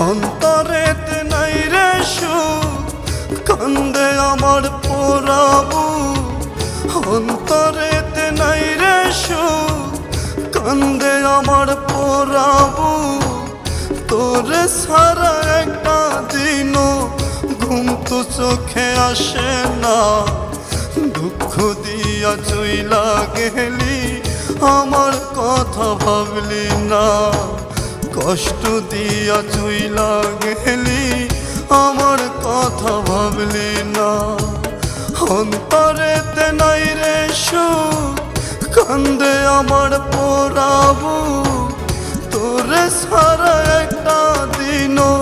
অন্তরেতে নাই রে সুখ, কান্দে আমার পোড়াবু। অন্তরেতে নাই রে সুখ, কান্দে আমার পোড়াবু। তোরে সারা একটা দিনও ঘুম তো চোখে আসে না। দুঃখ দিয়া চইলা গেলি, আমার কথা ভাবলি না। কষ্ট দিয়া চইলা গেলি, আমার কথা ভাবলি না। অন্তরেতে নাই রে সুখ, কান্দে আমার পোড়াবু। তোরে সারা একটা দিনও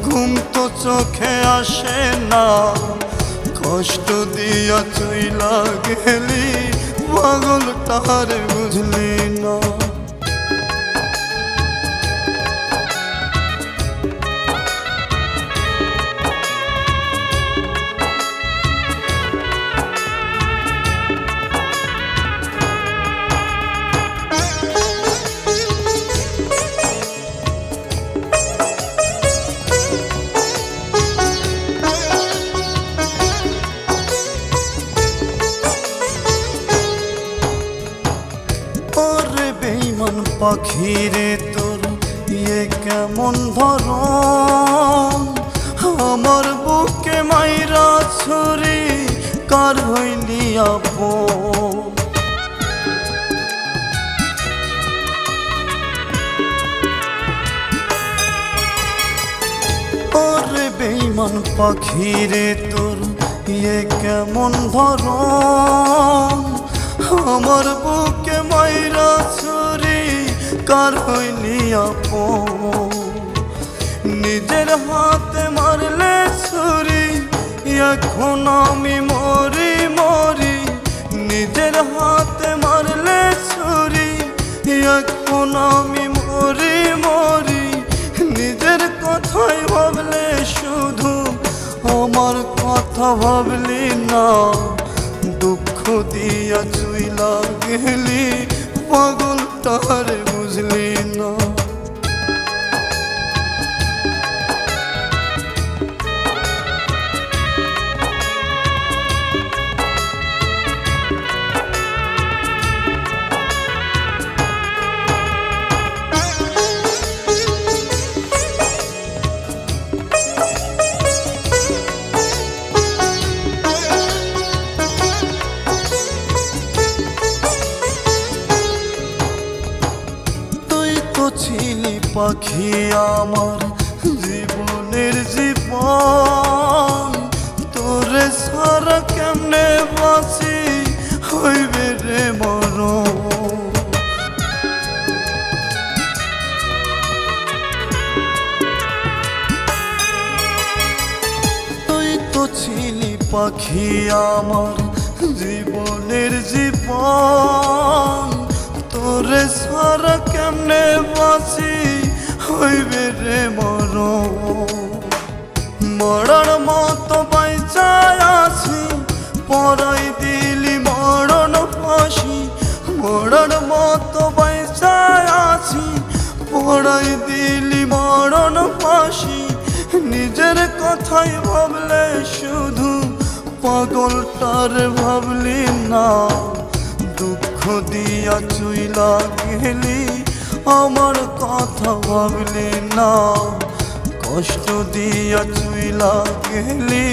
ঘুম তো চোখে আসে না। কষ্ট দিয়া চইলা গেলি, পাগলটারে বুঝলি না। বেঈমান পাখিরে তোর ইয়ে কেমন ধরন, আমার বুকে মাইরা ছুরি কার হইলি আপন। ওরে বেঈমান পাখিরে তোর ইয়ে কেমন ধরন, আমার বুকে মাইরা ছুরি কার হইলি আপন। নিজের হাতে মারলে ছুরি, এখন আমি মরি মরি। নিজের হাতে মারলে ছুরি, এখন আমি মরি মরি। নিজের কথাই ভাবলে শুধু, আমার কথা ভাবলি না। দুঃখ দিয়া চইলা গেলি, পাগলটারে বুঝলি না। ছিলি পাখি আমার জীবনের জীবন, তোরে সারা কেমনে বাঁচি হইবে রে মরণ। তুই তো ছিলি পাখি আমার জীবনের জীবন, তোরে সারা কেমনে বাঁচি হইবে রে মরণ। মরার মতো বাইচায় আছি, পরাই দিলি মরণ ফাঁসি। মরার মতো বাইচায় আছি, পরাই দিলি মরণ ফাঁসি। নিজের কথাই ভাবলে শুধু, পাগলটার ভাবলি না। দুঃখ দিয়া চইলা গেলি, আমার কথা ভাবলি না। কষ্ট দিয়া চইলা গেলি,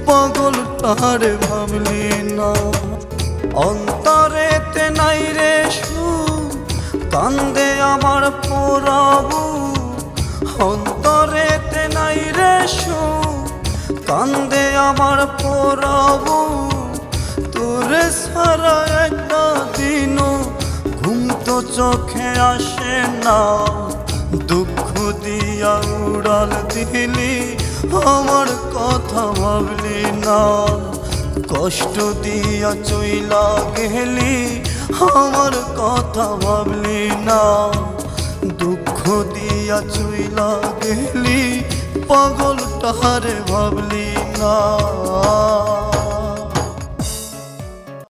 পাগলটারে ভাবলি না। অন্তরেতে নাই রে সুখ, কান্দে আমার পোড়াবু। অন্তরেতে নাই রে সুখ, কান্দে আমার পোড়াবু। তোরে সারা একটা দিনও ঘুম তো চোখে আসে না। দুঃখ দিয়া উড়াল দিলি, আমার কথা ভাবলি না। কষ্ট দিয়া চইলা গেলি, আমার কথা ভাবলি না। দুঃখ দিয়া চইলা গেলি, পাগলটারে ভাবলি না।